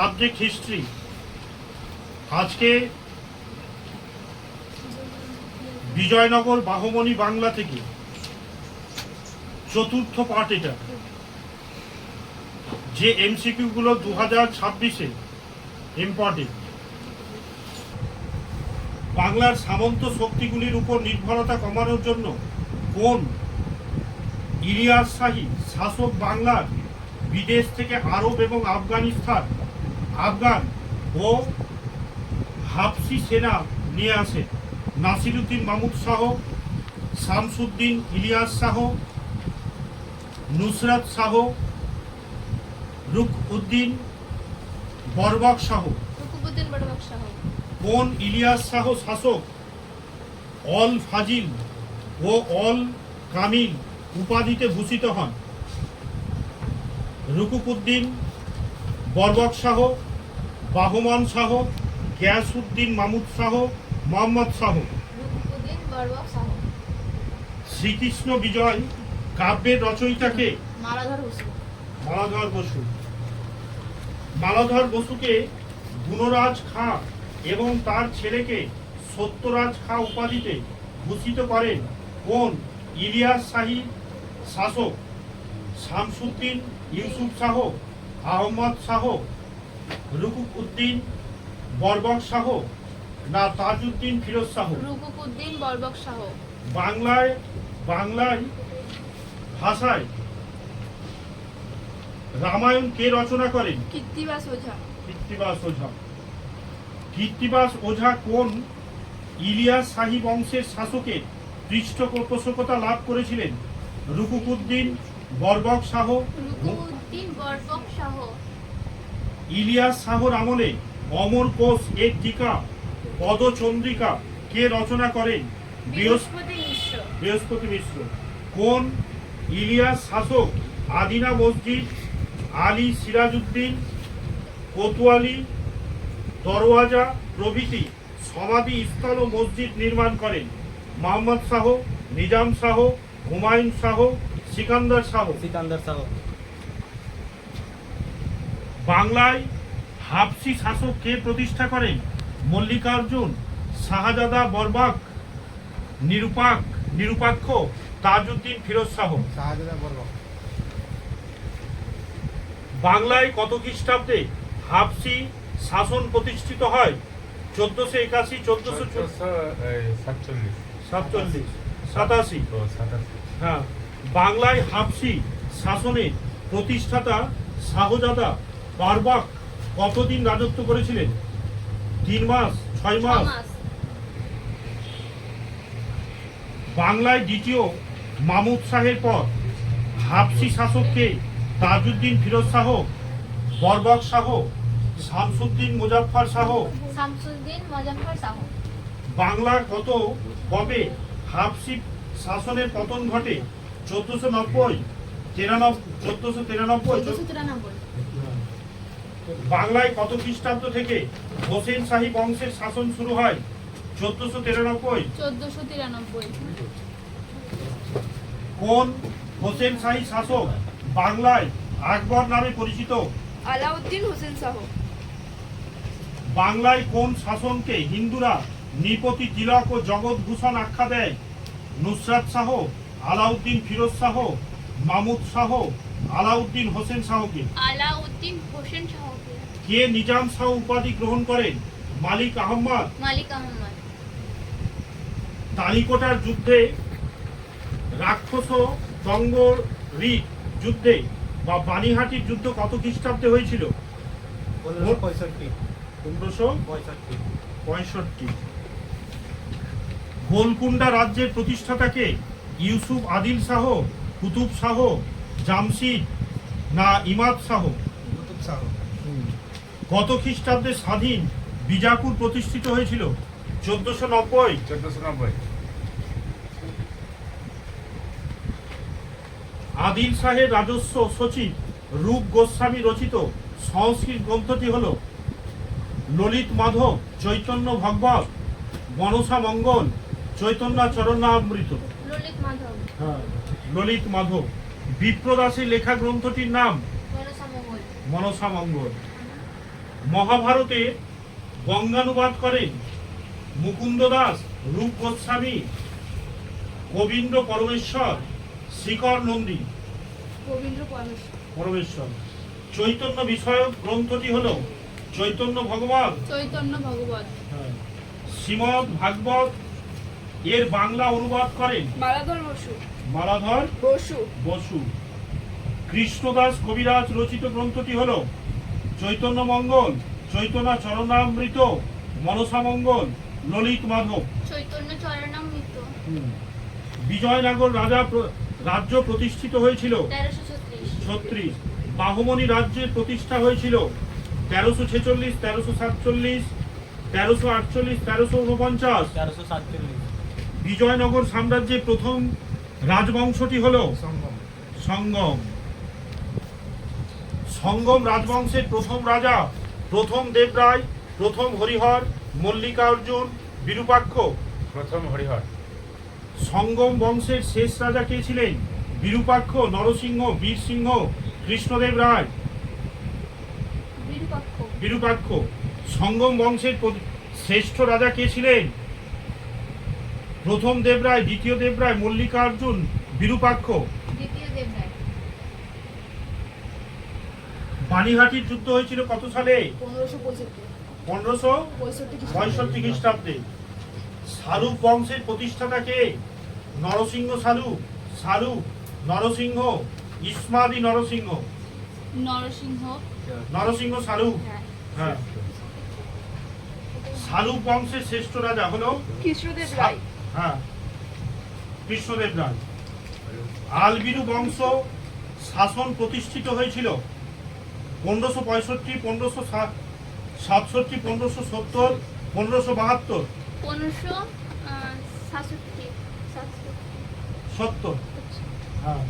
Subject history. আজকে বিজয়নগর বাহমনি বাংলা থেকে চতুর্থ পার্ট। এটা যে এমসিকিউ গুলো 2026-এ ইম্পর্টেন্ট। বাংলার সামন্ত শক্তিগুলির উপর নির্ভরতা কমানোর জন্য কোন ইলিয়াস শাহী শাসক বাংলার বিদেশ থেকে আরব এবং আফগান ও হাবশি সেনা নিয়ে আসে? নাসিরুদ্দিন মাহমুদ শাহ, শামসুদ্দিন ইলিয়াস শাহ, নুসরাত শাহ, রুকউদ্দিন বরবক শাহ। কোন ইলিয়াস শাহ শাসক অল ফাজিল ও অল কামিল উপাধিতে ভূষিত হন? রুকউদ্দিন বরবক শাহ, বাহমান শাহ, গিয়াসউদ্দিন মাহমুদ শাহ, মোহাম্মদ শাহ। শ্রীকৃষ্ণ বিজয় কাব্যের রচয়িতাকে? মালাধর বসু। মালাধর বসুকে গুণরাজ খাঁ এবং তার ছেলেকে সত্যরাজ খাঁ উপাধিতে ভূষিত করেন কোন ইলিয়াস শাহী শাসক? শামসুদ্দিন ইউসুফ শাহ, আহমদ শাহ, রুকউদ্দিন বরবক শাহ না তাজউদ্দিন ফিরোজ শাহ? রুকউদ্দিন বরবক শাহ। বাংলায় ভাষায় রামায়ণ কে রচনা করেন? কীর্তিবাস ওঝা। কীর্তিবাস ওঝা কোন ইলিয়াস শাহী বংশের শাসকের পৃষ্ঠপোষকতা লাভ করেছিলেন? রুকউদ্দিন বরবক শাহ। ইলিয়াস শাহর আমলে অমর কোষ এর টিকা পদচন্দ্রিকা কে রচনা করেন? বৃহস্পতি মিশ্র। কোন ইলিয়াস শাসক আদিনা মসজিদ, আলী সিরাজউদ্দিন কোতোয়ালি, দরওয়াজা প্রভৃতি সমাধি স্থল ও মসজিদ নির্মাণ করেন? মোহাম্মদ শাহ, নিজাম শাহ, হুমায়ুন শাহ, সিকান্দার শাহ। বাংলায় হাবশি শাসক কে প্রতিষ্ঠা করেন? মল্লিকার্জুন, শাহজাদা বরবক, নিরুপাক্ষ, তাজউদ্দিন ফিরোজ শাহ। বাংলায় কত খ্রিস্টাব্দে হাবশি শাসন প্রতিষ্ঠিত হয়? 1481, 1487, হ্যাঁ। বাংলায় হাবশি শাসনের প্রতিষ্ঠাতা শাহজাদা বরবক কতদিন রাজত্ব করেছিলেন? 3 মাস, 6 মাস। বাংলায় দ্বিতীয় মাহমুদ শাহের পর হাবশি শাসককে? তাজউদ্দিন ফিরোজ শাহ, বরবক শাহ, শামসুদ্দিন মুজাফফর শাহ। বাংলা কবে হাবশি শাসনের পতন ঘটে? 1490, 1493। বাংলায় কত খ্রিস্টাব্দ থেকে হোসেন শাহী বংশের শাসন শুরু হয়? 1493। কোন হোসেন শাহী শাসক বাংলায় আকবর নামে পরিচিত? আলাউদ্দিন হোসেন শাহ। বাংলায় কোন শাসনকে হিন্দুরা নৃপতি তিলক ও জগৎভূষণ আখ্যা দেয়? নুসরাত শাহ, আলাউদ্দিন ফিরোজ শাহ, মাহমুদ শাহ, আলাউদ্দিন হোসেন শাহকে? আলাউদ্দিন হোসেন শাহকে। কে নিজাম শাহ উপাধি গ্রহণ করেন? মালিক আহমদ। তালিকোটার যুদ্ধে রাক্ষস দঙ্গরির যুদ্ধে বা বানিহাটির যুদ্ধ কত খ্রিস্টাব্দে হয়েছিল? 1565। গোলকুন্ডা রাজ্যের প্রতিষ্ঠাতাকে? ইউসুফ আদিল শাহ, কুতুব শাহ, জামশিদ না ইমাদ শাহ? কত খ্রিস্টাব্দে স্বাধীন বিজাপুর প্রতিষ্ঠিত হয়েছিল? 1490। আদিল শাহের রাজস্ব সচিব রূপ গোস্বামী রচিত সংস্কৃত গ্রন্থটি হল ললিত মাধব, চৈতন্য ভগবত, মনসা মঙ্গল, চৈতন্যাচরণামৃত। ললিত মাধব। বিপ্রদাসের লেখা গ্রন্থটির নাম? মনসা মঙ্গল। মহাভারতের বঙ্গানুবাদ করেন মুকুন্দ দাস, রূপ গোস্বামী, গোবিন্দ পরমেশ্বর, শিখর নন্দী গোবিন্দ্র পরমেশ্বর। পরমেশ্বর। চৈতন্য বিষয়ক গ্রন্থটি হল চৈতন্য ভগবত, চৈতন্য ভগবত। শ্রীমদ্ ভাগবত এর বাংলা অনুবাদ করেন মালাধর বসু। মালাধর বসু। বসু। কৃষ্ণদাস কবিরাজ রচিত গ্রন্থটি হল চৈতন্য মঙ্গল, চৈতন্য চরণামৃত, মনসা মঙ্গল, ললিত মাধব। চৈতন্য চরণামৃত। বিজয়নগর রাজ্য প্রতিষ্ঠিত হয়েছিল 1336। 36। বাহমনি রাজ্যের প্রতিষ্ঠা হয়েছিল 1346, 1347, 1348, 1349। 1347 বিজয়নগর সাম্রাজ্যের প্রথম রাজবংশটি হল সঙ্গম। সঙ্গম রাজবংশের প্রথম রাজা প্রথম দেবরায়, প্রথম হরিহর, মল্লিকার্জুন, বিরূপাক্ষ। প্রথম হরিহর। সঙ্গম বংশের শেষ রাজা কে ছিলেন? বিরূপাক্ষ, নরসিংহ, বীরসিংহ, কৃষ্ণদেব রায়। বিরূপাক্ষ। বিরূপাক্ষ। সঙ্গম বংশের শ্রেষ্ঠ রাজা কে ছিলেন? প্রথম দেবরায়, দ্বিতীয় দেবরায়, মল্লিকার্জুন, বিরূপাক্ষ। দ্বিতীয় দেবরায়। বাণীহাটির যুদ্ধ হয়েছিল কত সালে? 1565। 1565 খ্রিস্টাব্দে। শালুক বংশের প্রতিষ্ঠাতা কে? নরসিংহ শালুক, শালুক, নরসিংহ, ইসমাদি নরসিংহ। নরসিংহ। নরসিংহ শালুক। হ্যাঁ। হ্যাঁ। শালুক বংশের শ্রেষ্ঠ রাজা হলো কৃষ্ণদেব রায়। হ্যাঁ, কৃষ্ণদেব রায়। আলবিরু বংশ শাসন প্রতিষ্ঠিত হয়েছিল 1565, 1567, 1570, 1572। 1567। 70। হ্যাঁ।